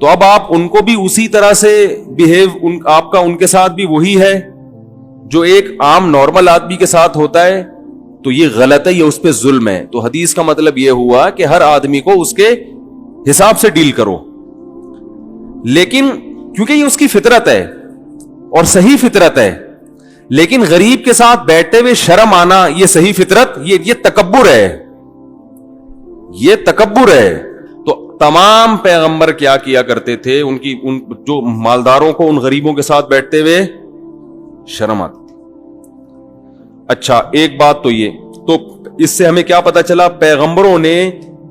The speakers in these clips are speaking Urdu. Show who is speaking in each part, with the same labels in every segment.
Speaker 1: تو اب آپ ان کو بھی اسی طرح سے بیہیو آپ کا ان کے ساتھ بھی وہی ہے جو ایک عام نارمل آدمی کے ساتھ ہوتا ہے, تو یہ غلط ہے, یہ اس پہ ظلم ہے. تو حدیث کا مطلب یہ ہوا کہ ہر آدمی کو اس کے حساب سے ڈیل کرو, لیکن کیونکہ یہ اس کی فطرت ہے اور صحیح فطرت ہے. لیکن غریب کے ساتھ بیٹھتے ہوئے شرم آنا, یہ صحیح فطرت, یہ تکبر ہے, یہ تکبر ہے. تو تمام پیغمبر کیا کیا کرتے تھے, ان جو مالداروں کو ان غریبوں کے ساتھ بیٹھتے ہوئے شرم آتی تھی. اچھا ایک بات تو یہ, تو اس سے ہمیں کیا پتا چلا, پیغمبروں نے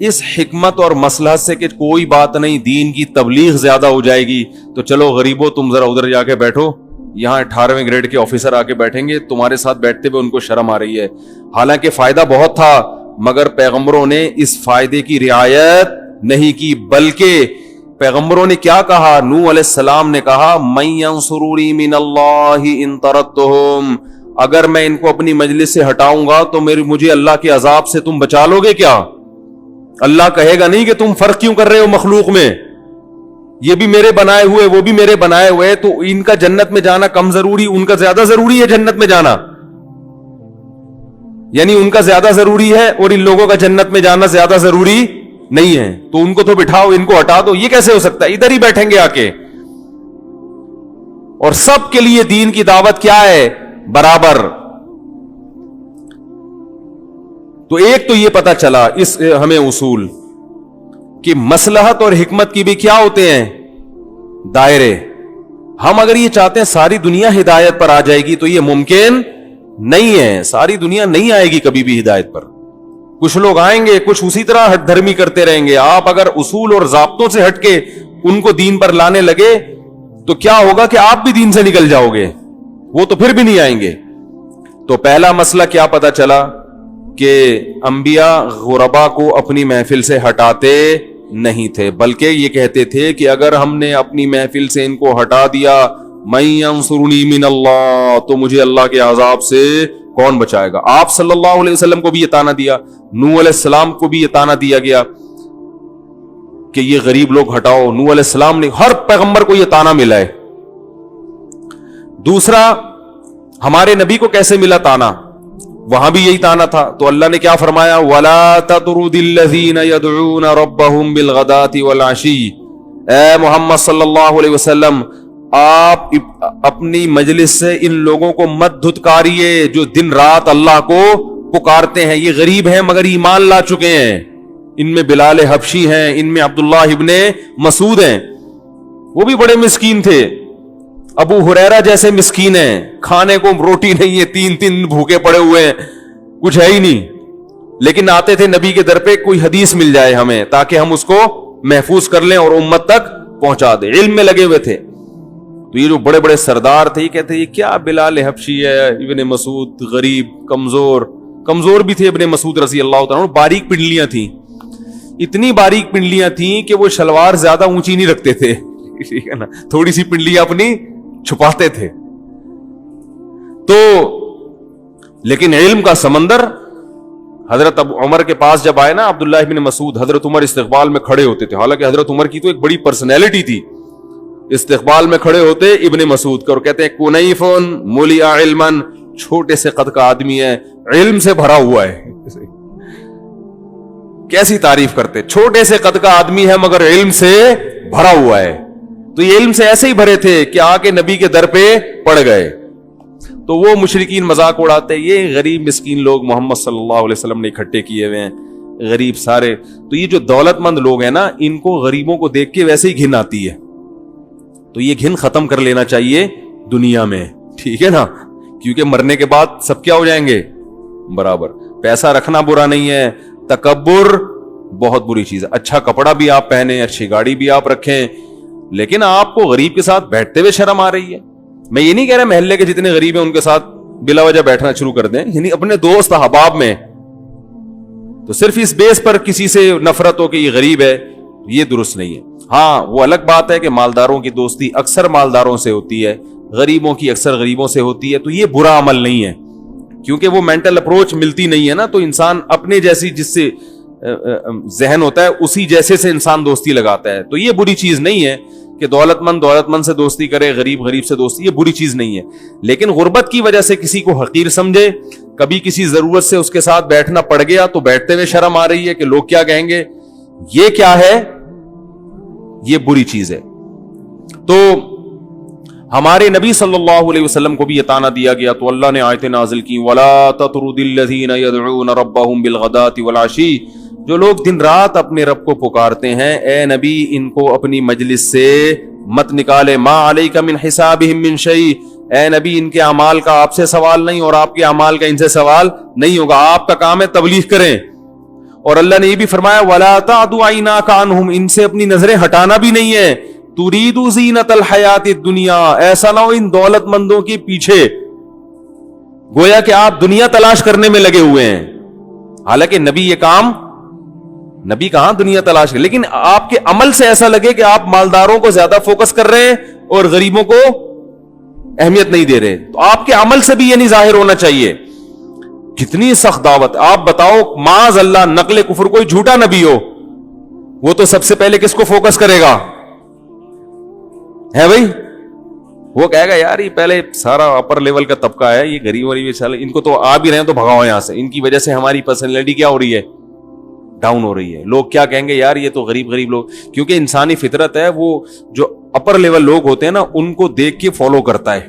Speaker 1: اس حکمت اور مصلحت سے کہ کوئی بات نہیں, دین کی تبلیغ زیادہ ہو جائے گی, تو چلو غریبوں تم ذرا ادھر جا کے بیٹھو, یہاں 18ویں گریڈ کے آفیسر آ کے بیٹھیں گے, تمہارے ساتھ بیٹھتے ہوئے ان کو شرم آ رہی ہے. حالانکہ فائدہ بہت تھا, مگر پیغمبروں نے اس فائدے کی رعایت نہیں کی, بلکہ پیغمبروں نے کیا کہا, نوح علیہ السلام نے کہا من ینصرنی من اللہ ان طردتہم, اگر میں ان کو اپنی مجلس سے ہٹاؤں گا تو مجھے اللہ کے عذاب سے تم بچا لو گے کیا؟ اللہ کہے گا نہیں کہ تم فرق کیوں کر رہے ہو مخلوق میں, یہ بھی میرے بنائے ہوئے وہ بھی میرے بنائے ہوئے, تو ان کا جنت میں جانا کم ضروری, ان کا زیادہ ضروری ہے جنت میں جانا, یعنی ان کا زیادہ ضروری ہے اور ان لوگوں کا جنت میں جانا زیادہ ضروری نہیں ہے, تو ان کو تو بٹھاؤ, ان کو ہٹا دو. یہ کیسے ہو سکتا ہے؟ ادھر ہی بیٹھیں گے آ کے. اور سب کے لیے دین کی دعوت کیا ہے؟ برابر. تو ایک تو یہ پتا چلا اس ہمیں اصول کہ مصلحت اور حکمت کی بھی کیا ہوتے ہیں دائرے. ہم اگر یہ چاہتے ہیں ساری دنیا ہدایت پر آ جائے گی تو یہ ممکن نہیں ہے, ساری دنیا نہیں آئے گی کبھی بھی ہدایت پر. کچھ لوگ آئیں گے, کچھ اسی طرح ہٹ دھرمی کرتے رہیں گے. آپ اگر اصول اور ضابطوں سے ہٹ کے ان کو دین پر لانے لگے تو کیا ہوگا کہ آپ بھی دین سے نکل جاؤ گے, وہ تو پھر بھی نہیں آئیں گے. تو پہلا مسئلہ کیا پتا چلا کہ انبیاء غربا کو اپنی محفل سے ہٹاتے نہیں تھے, بلکہ یہ کہتے تھے کہ اگر ہم نے اپنی محفل سے ان کو ہٹا دیا من ینصرنی من اللہ, تو مجھے اللہ کے عذاب سے کون بچائے گا. آپ صلی اللہ علیہ وسلم کو بھی یہ تانا دیا, نوح علیہ السلام کو بھی یہ تانا دیا گیا کہ یہ غریب لوگ ہٹاؤ. نوح علیہ السلام نے, ہر پیغمبر کو یہ تانا ملا ہے. دوسرا, ہمارے نبی کو کیسے ملا تانا؟ وہاں بھی یہی تانا تھا. تو اللہ نے کیا فرمایا, وَلَا تَطْرُدِ الَّذِينَ يَدْعُونَ رَبَّهُمْ بِالْغَدَاةِ وَالْعَشِيِّ, اے محمد صلی اللہ علیہ وسلم آپ اپنی مجلس سے ان لوگوں کو مت دھتکاریے جو دن رات اللہ کو پکارتے ہیں. یہ غریب ہیں مگر ایمان لا چکے ہیں. ان میں بلال حبشی ہیں, ان میں عبداللہ ابن مسعود ہیں, وہ بھی بڑے مسکین تھے. ابو ہریرہ جیسے مسکین ہیں, کھانے کو روٹی نہیں ہے, 3 بھوکے پڑے ہوئے ہیں, کچھ ہے ہی نہیں, لیکن آتے تھے نبی کے در پہ کوئی حدیث مل جائے ہمیں تاکہ ہم اس کو محفوظ کر لیں اور امت تک پہنچا دیں. علم میں لگے ہوئے تھے. تو یہ جو بڑے بڑے سردار تھے یہ کہتے یہ کیا بلال حبشی ہے, ابن مسعود غریب کمزور بھی تھے. ابن مسعود رضی اللہ تعالیٰ, باریک پنڈلیاں تھیں, اتنی باریک پنڈلیاں تھیں کہ وہ شلوار زیادہ اونچی نہیں رکھتے تھے, ٹھیک ہے نا, تھوڑی سی پنڈلیاں اپنی چھپاتے تھے. تو لیکن علم کا سمندر, حضرت عمر کے پاس جب آئے نا عبداللہ ابن مسعود, حضرت عمر استقبال میں کھڑے ہوتے تھے. حالانکہ حضرت عمر کی تو ایک بڑی پرسنالٹی تھی. استقبال میں کھڑے ہوتے ابن مسعود کا اور کہتے ہیں کنیفن ملیا علما, چھوٹے سے قد کا آدمی ہے, علم سے بھرا ہوا ہے. کیسی تعریف کرتے, چھوٹے سے قد کا آدمی ہے مگر علم سے بھرا ہوا ہے. تو یہ علم سے ایسے ہی بھرے تھے کہ آ کے نبی کے در پہ پڑ گئے. تو وہ مشرکین مذاق اڑاتے, یہ غریب مسکین لوگ محمد صلی اللہ علیہ وسلم نے اکٹھے کیے ہوئے ہیں, غریب سارے. تو یہ جو دولت مند لوگ ہیں نا, ان کو غریبوں کو دیکھ کے ویسے ہی گھن آتی ہے. تو یہ گھن ختم کر لینا چاہیے دنیا میں, ٹھیک ہے نا, کیونکہ مرنے کے بعد سب کیا ہو جائیں گے برابر. پیسہ رکھنا برا نہیں ہے, تکبر بہت بری چیز ہے. اچھا کپڑا بھی آپ پہنیں, اچھی گاڑی بھی آپ رکھیں, لیکن آپ کو غریب کے ساتھ بیٹھتے ہوئے شرم آ رہی ہے. میں یہ نہیں کہہ رہا محلے کے جتنے غریب ہیں ان کے ساتھ بلا وجہ بیٹھنا شروع کر دیں, یعنی اپنے دوست احباب میں. تو صرف اس بیس پر کسی سے نفرت ہو کہ یہ غریب ہے, یہ درست نہیں ہے. ہاں وہ الگ بات ہے کہ مالداروں کی دوستی اکثر مالداروں سے ہوتی ہے, غریبوں کی اکثر غریبوں سے ہوتی ہے. تو یہ برا عمل نہیں ہے, کیونکہ وہ مینٹل اپروچ ملتی نہیں ہے نا. تو انسان اپنے جیسی جس سے ذہن ہوتا ہے اسی جیسے سے انسان دوستی لگاتا ہے. تو یہ بری چیز نہیں ہے کہ دولت مند سے دوستی کرے, غریب سے دوستی, یہ بری چیز نہیں ہے. لیکن غربت کی وجہ سے کسی کو حقیر سمجھے, کبھی کسی ضرورت سے اس کے ساتھ بیٹھنا پڑ گیا تو بیٹھتے ہوئے شرم آ رہی ہے کہ لوگ کیا کہیں گے, یہ کیا ہے, یہ بری چیز ہے. تو ہمارے نبی صلی اللہ علیہ وسلم کو بھی یہ طعنہ دیا گیا تو اللہ نے آیتیں نازل کی, وَلَا تَطْرُدِ الَّذِينَ يَدْعُونَ رَبَّهُمْ بِالْغَدَاةِ وَالْعَشِيِّ, جو لوگ دن رات اپنے رب کو پکارتے ہیں, اے نبی ان کو اپنی مجلس سے مت نکالے. مَا عَلَيْكَ مِنْ حِسَابِهِمْ مِنْ شَيْءٍ, اے نبی ان کے اعمال کا آپ سے سوال نہیں اور آپ کے اعمال کا ان سے سوال نہیں ہوگا, آپ کا کام ہے تبلیغ کریں. اور اللہ نے یہ بھی فرمایا وَلَا تَعْدُ عَيْنَاكَ عَنْهُمْ, ان سے اپنی نظریں ہٹانا بھی نہیں ہے. تُرِيدُ زِينَةَ الْحَيَاةِ الدُّنْيَا, ایسا نہ ہو ان دولت مندوں کے پیچھے گویا کہ آپ دنیا تلاش کرنے میں لگے ہوئے ہیں. حالانکہ نبی یہ کام, نبی کہاں دنیا تلاش کر, لیکن آپ کے عمل سے ایسا لگے کہ آپ مالداروں کو زیادہ فوکس کر رہے ہیں اور غریبوں کو اہمیت نہیں دے رہے. تو آپ کے عمل سے بھی یہ نہیں ظاہر ہونا چاہیے. کتنی سخت دعوت. آپ بتاؤ معاذ اللہ نقل کفر کوئی جھوٹا نبی ہو, وہ تو سب سے پہلے کس کو فوکس کرے گا, ہے بھائی, وہ کہے گا یار یہ پہلے سارا اپر لیول کا طبقہ ہے, یہ غریب ان کو تو آ بھی رہے ہیں تو بھگاؤ یہاں سے, ان کی وجہ سے ہماری پرسنالٹی کیا ہو رہی ہے, ڈاؤن ہو رہی ہے. لوگ کیا کہیں گے یار یہ تو غریب لوگ, کیونکہ انسانی فطرت ہے وہ جو اپر لیول لوگ ہوتے ہیں نا ان کو دیکھ کے فالو کرتا ہے,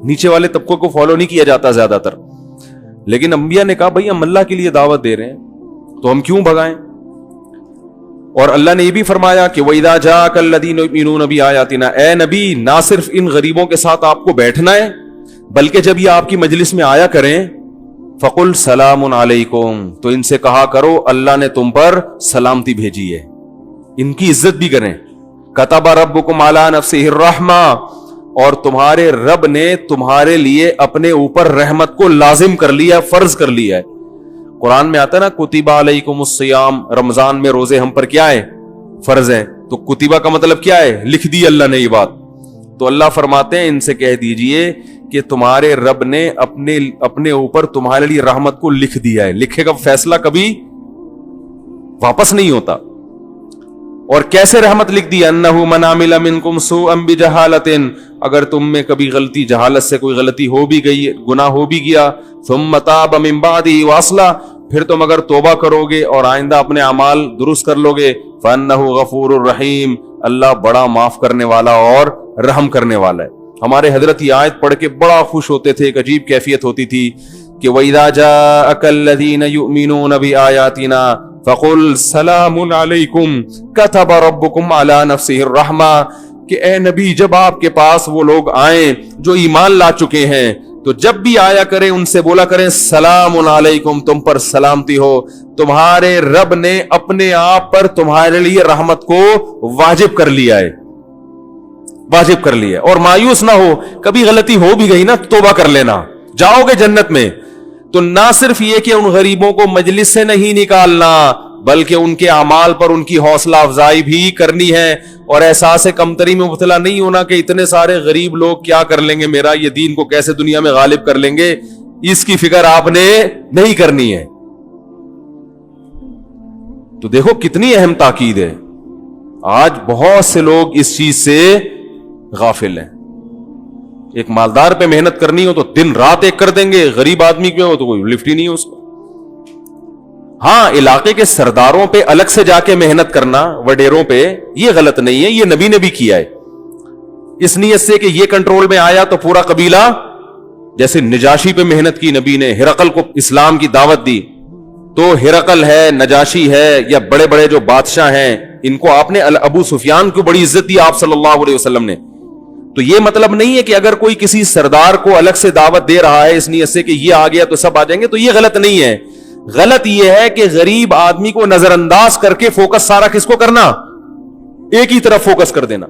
Speaker 1: نیچے والے طبقوں کو فالو نہیں کیا جاتا زیادہ تر. لیکن انبیاء نے کہا بھائی ہم اللہ کے لیے دعوت دے رہے ہیں تو ہم کیوں بھگائیں. اور اللہ نے یہ بھی فرمایا کہ وَإِذَا جَاءَكَ الَّذِينَ يُؤْمِنُونَ بِآيَاتِنَا, اے نبی نہ صرف ان غریبوں کے ساتھ آپ کو بیٹھنا ہے بلکہ جب یہ آپ کی مجلس میں آیا کریں فَقُلْ سَلَامٌ عَلَيْكُمْ, تو ان سے کہا کرو اللہ نے تم پر سلامتی بھیجی ہے, ان کی عزت بھی کریں. كَتَبَ رَبُّكُمْ عَلَى نَفْسِهِ الرَّحْمَةَ, اور تمہارے رب نے تمہارے لیے اپنے اوپر رحمت کو لازم کر لیا, فرض کر لیا ہے. قرآن میں آتا ہے نا کتبہ علیکم الصیام, رمضان میں روزے ہم پر کیا ہے, فرض ہے. تو کتبہ کا مطلب کیا ہے, لکھ دی اللہ نے یہ بات. تو اللہ فرماتے ہیں ان سے کہہ دیجئے کہ تمہارے رب نے اپنے اوپر تمہارے لیے رحمت کو لکھ دیا ہے. لکھے کا فیصلہ کبھی واپس نہیں ہوتا. اور کیسے رحمت لکھ دی, انہ من عمل منکم سوءا بجہالۃ, اگر تم میں کبھی غلطی جہالت سے کوئی غلطی ہو بھی گئی, گناہ ہو بھی گیا, ثم تاب من بعدہ واصلح, پھر تم اگر توبہ کرو گے اور آئندہ اپنے اعمال درست کر لو گے, فانہ غفور الرحیم, اللہ بڑا معاف کرنے والا اور رحم کرنے والا ہے. ہمارے حضرت یہ آیت پڑھ کے بڑا خوش ہوتے تھے, ایک عجیب کیفیت ہوتی تھی کہ وَإِذَا جَاءَكَ الَّذِينَ يُؤْمِنُونَ بِآيَاتِنَا فَقُلْ سَلَامٌ عَلَيْكُمْ كَتَبَ رَبُّكُمْ عَلَى نَفْسِهِ الرَّحْمَةَ, کہ اے نبی جب آپ کے پاس وہ لوگ آئیں جو ایمان لا چکے ہیں تو جب بھی آیا کریں ان سے بولا کریں سلام علیکم, تم پر سلامتی ہو, تمہارے رب نے اپنے آپ پر تمہارے لیے رحمت کو واجب کر لیا ہے, واجب کر لیا. اور مایوس نہ ہو, کبھی غلطی ہو بھی گئی نا توبہ کر لینا, جاؤ گے جنت میں. تو نہ صرف یہ کہ ان غریبوں کو مجلس سے نہیں نکالنا بلکہ ان کے اعمال پر ان کی حوصلہ افزائی بھی کرنی ہے, اور احساس کمتری میں مبتلا نہیں ہونا کہ اتنے سارے غریب لوگ کیا کر لیں گے, میرا یہ دین کو کیسے دنیا میں غالب کر لیں گے, اس کی فکر آپ نے نہیں کرنی ہے. تو دیکھو کتنی اہم تاکید ہے. آج بہت سے لوگ اس چیز سے غافل ہیں. ایک مالدار پہ محنت کرنی ہو تو دن رات ایک کر دیں گے, غریب آدمی پہ ہو تو کوئی لفٹ ہی نہیں ہے اس کو. ہاں علاقے کے سرداروں پہ الگ سے جا کے محنت کرنا, وڈیروں پہ, یہ غلط نہیں ہے, یہ نبی نے بھی کیا ہے اس نیت سے کہ یہ کنٹرول میں آیا تو پورا قبیلہ, جیسے نجاشی پہ محنت کی نبی نے, ہرقل کو اسلام کی دعوت دی, تو ہرقل ہے, نجاشی ہے, یا بڑے بڑے جو بادشاہ ہیں ان کو آپ نے, ابو سفیان کو بڑی عزت دی آپ صلی اللہ علیہ وسلم نے. تو یہ مطلب نہیں ہے کہ اگر کوئی کسی سردار کو الگ سے دعوت دے رہا ہے اس نیت سے کہ یہ آ گیا تو سب آ جائیں گے, تو یہ غلط نہیں ہے. غلط یہ ہے کہ غریب آدمی کو نظر انداز کر کے فوکس سارا کس کو کرنا, ایک ہی طرف فوکس کر دینا.